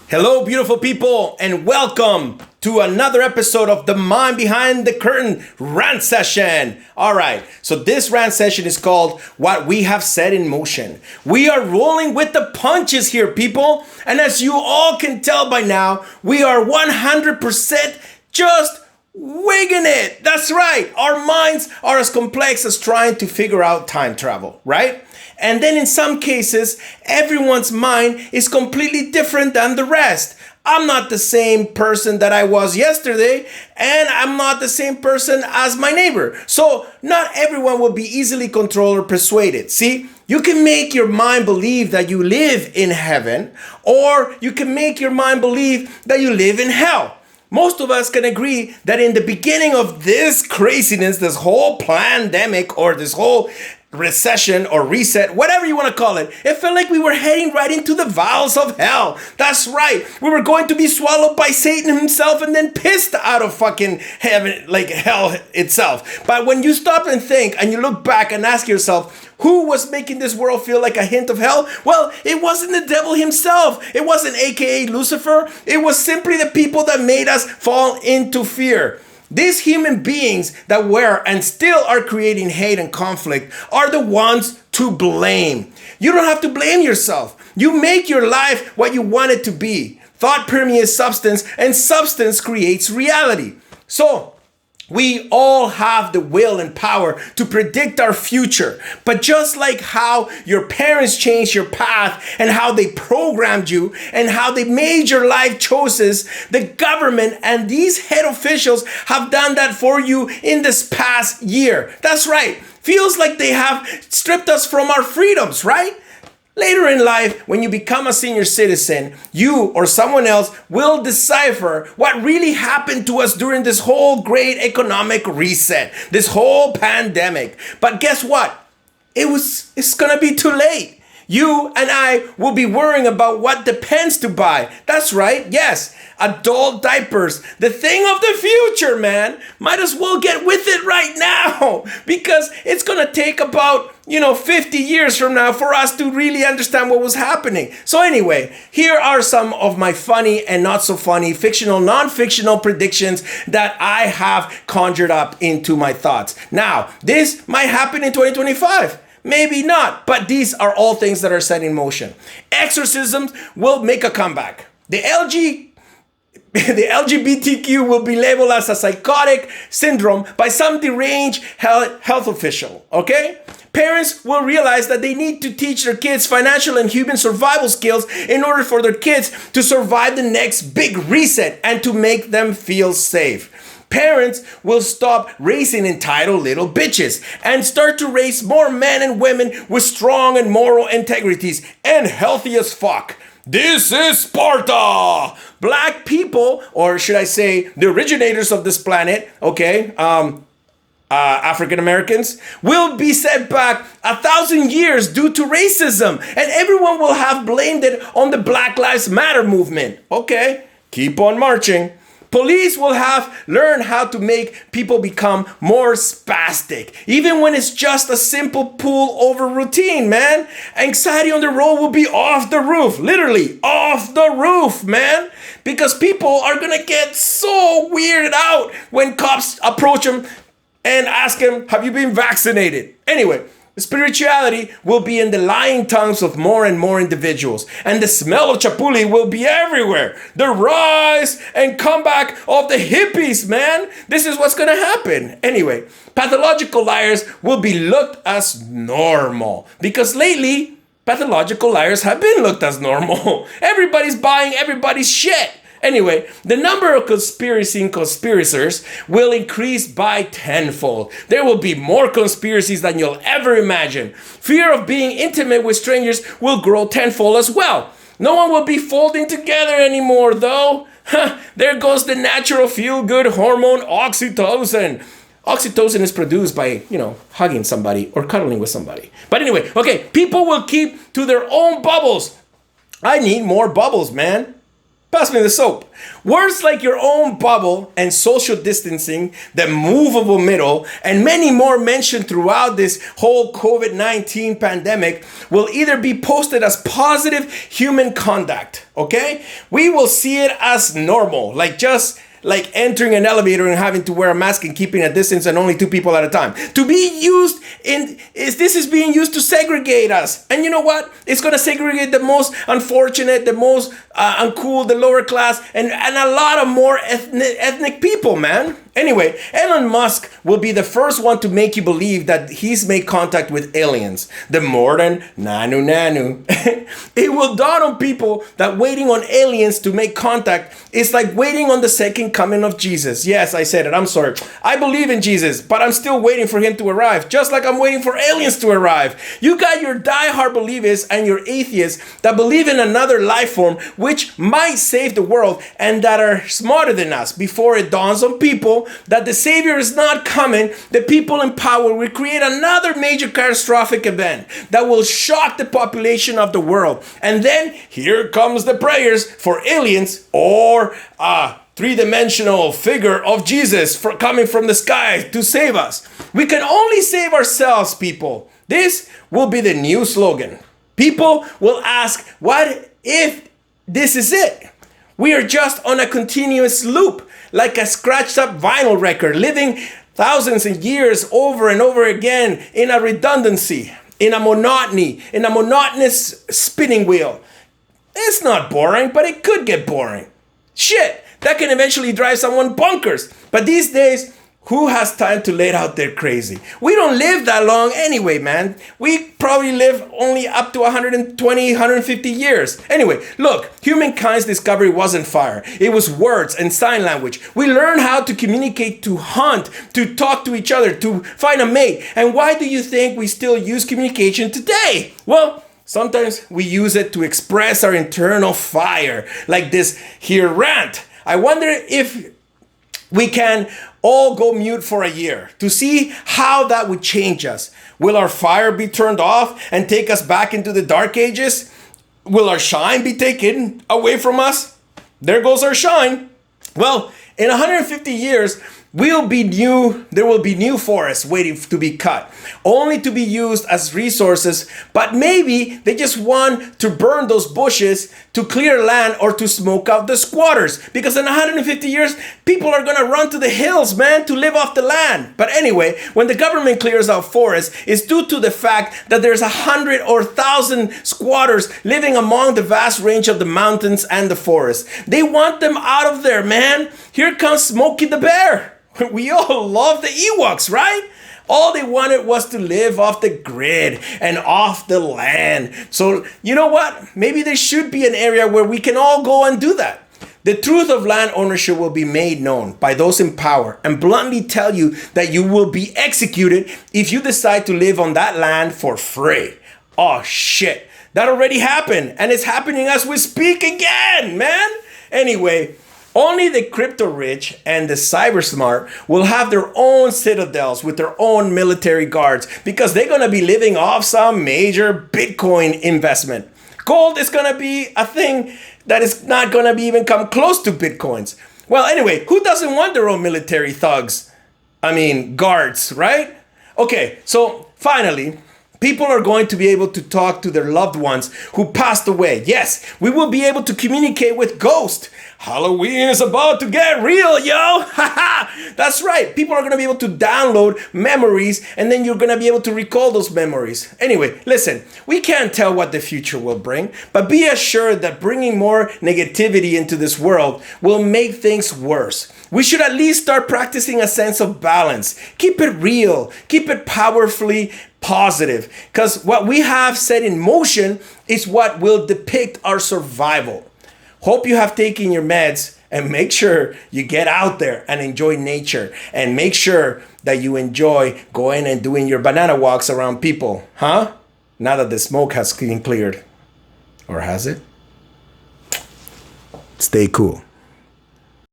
Hello, beautiful people, and welcome to another episode of the Mind Behind the Curtain Rant Session. All right, so this rant session is called What We Have Set in Motion. We are rolling with the punches here, people, and as you all can tell by now, we are 100% just wigging it. That's right, our minds are as complex as trying to figure out time travel, right? And then in some cases, everyone's mind is completely different than the rest. I'm not the same person that I was yesterday, and I'm not the same person as my neighbor. So not everyone will be easily controlled or persuaded. See, you can make your mind believe that you live in heaven, or you can make your mind believe that you live in hell. Most of us can agree that in the beginning of this craziness, this whole pandemic, or this whole recession or reset, whatever you want to call it, it felt like we were heading right into the bowels of hell. That's right. We were going to be swallowed by Satan himself and then pissed out of fucking heaven, like hell itself. But when you stop and think and you look back and ask yourself, who was making this world feel like a hint of hell? Well, it wasn't the devil himself. It wasn't AKA Lucifer. It was simply the people that made us fall into fear. These human beings that were and still are creating hate and conflict are the ones to blame. You don't have to blame yourself. You make your life what you want it to be. Thought permeates substance, and substance creates reality. So, we all have the will and power to predict our future. But just like how your parents changed your path and how they programmed you and how they made your life choices, the government and these head officials have done that for you in this past year. That's right. Feels like they have stripped us from our freedoms, right? Later in life, when you become a senior citizen, you or someone else will decipher what really happened to us during this whole great economic reset, this whole pandemic. But guess what? It's gonna be too late. You and I will be worrying about what depends to buy. That's right, yes, adult diapers, the thing of the future, man. Might as well get with it right now because it's gonna take about 50 years from now for us to really understand what was happening. So anyway, here are some of my funny and not so funny fictional, non-fictional predictions that I have conjured up into my thoughts. Now, this might happen in 2025. Maybe not, but these are all things that are set in motion. Exorcisms will make a comeback. The LGBTQ will be labeled as a psychotic syndrome by some deranged health official, okay? Parents will realize that they need to teach their kids financial and human survival skills in order for their kids to survive the next big reset and to make them feel safe. Parents will stop raising entitled little bitches and start to raise more men and women with strong and moral integrities and healthy as fuck. This is Sparta! Black people, or should I say the originators of this planet, okay, African Americans, will be set back 1,000 years due to racism, and everyone will have blamed it on the Black Lives Matter movement. Okay, keep on marching. Police will have learned how to make people become more spastic, even when it's just a simple pull over routine, man. Anxiety on the road will be off the roof, literally off the roof, man. Because people are gonna get so weirded out when cops approach them and ask them, have you been vaccinated? Anyway, spirituality will be in the lying tongues of more and more individuals, and the smell of chapuli will be everywhere. The rise and comeback of the hippies, man. This is what's gonna happen. Anyway, pathological liars will be looked as normal because lately, pathological liars have been looked as normal. Everybody's buying everybody's shit. Anyway, the number of conspiracers will increase by tenfold. There will be more conspiracies than you'll ever imagine. Fear of being intimate with strangers will grow tenfold as well. No one will be folding together anymore, though. There goes the natural feel-good hormone oxytocin. Oxytocin is produced by, hugging somebody or cuddling with somebody. But anyway, okay, people will keep to their own bubbles. I need more bubbles, man. Pass me the soap. Words like your own bubble and social distancing, the movable middle, and many more mentioned throughout this whole COVID-19 pandemic will either be posted as positive human conduct, okay? We will see it as normal, like entering an elevator and having to wear a mask and keeping a distance and only 2 people at a time. This is being used to segregate us. And you know what? It's going to segregate the most unfortunate, the most uncool, the lower class, and a lot of more ethnic people, man. Anyway, Elon Musk will be the first one to make you believe that he's made contact with aliens. The modern nanu. It will dawn on people that waiting on aliens to make contact is like waiting on the second coming of Jesus. Yes, I said it. I'm sorry. I believe in Jesus, but I'm still waiting for him to arrive, just like I'm waiting for aliens to arrive. You got your diehard believers and your atheists that believe in another life form which might save the world and that are smarter than us. Before it dawns on people that the Savior is not coming, the people in power will create another major catastrophic event that will shock the population of the world. And then here comes the prayers for aliens or a three-dimensional figure of Jesus coming from the sky to save us. We can only save ourselves, people. This will be the new slogan. People will ask, what if this is it? We are just on a continuous loop, like a scratched up vinyl record, living thousands of years over and over again in a redundancy, in a monotony, in a monotonous spinning wheel. It's not boring, but it could get boring. Shit, that can eventually drive someone bonkers. But these days, who has time to let out their crazy? We don't live that long anyway, man. We probably live only up to 120, 150 years. Anyway, look, humankind's discovery wasn't fire. It was words and sign language. We learned how to communicate, to hunt, to talk to each other, to find a mate. And why do you think we still use communication today? Well, sometimes we use it to express our internal fire, like this here rant. I wonder if we can all go mute for a year to see how that would change us. Will our fire be turned off and take us back into the dark ages? Will our shine be taken away from us? There goes our shine. Well, in 150 years, there will be new forests waiting to be cut, only to be used as resources, but maybe they just want to burn those bushes to clear land or to smoke out the squatters, because in 150 years, people are gonna run to the hills, man, to live off the land. But anyway, when the government clears out forests, it's due to the fact that there's 100 or 1,000 squatters living among the vast range of the mountains and the forest. They want them out of there, man. Here comes Smokey the Bear. We all love the Ewoks, right? All they wanted was to live off the grid and off the land. So, you know what? Maybe there should be an area where we can all go and do that. The truth of land ownership will be made known by those in power and bluntly tell you that you will be executed if you decide to live on that land for free. Oh, shit. That already happened, and it's happening as we speak again, man. Anyway, only the crypto rich and the cyber smart will have their own citadels with their own military guards because they're going to be living off some major Bitcoin investment. Gold is going to be a thing that is not going to be even come close to Bitcoins. Well, anyway, who doesn't want their own military thugs? Guards, right? Okay, so finally, people are going to be able to talk to their loved ones who passed away. Yes, we will be able to communicate with ghosts. Halloween is about to get real, yo! That's right. People are going to be able to download memories, and then you're going to be able to recall those memories. Anyway, listen, we can't tell what the future will bring, but be assured that bringing more negativity into this world will make things worse. We should at least start practicing a sense of balance. Keep it real. Keep it powerfully positive, because what we have set in motion is what will depict our survival. Hope you have taken your meds, and make sure you get out there and enjoy nature, and make sure that you enjoy going and doing your banana walks around people, huh? Now that the smoke has been cleared. Or has it? Stay cool.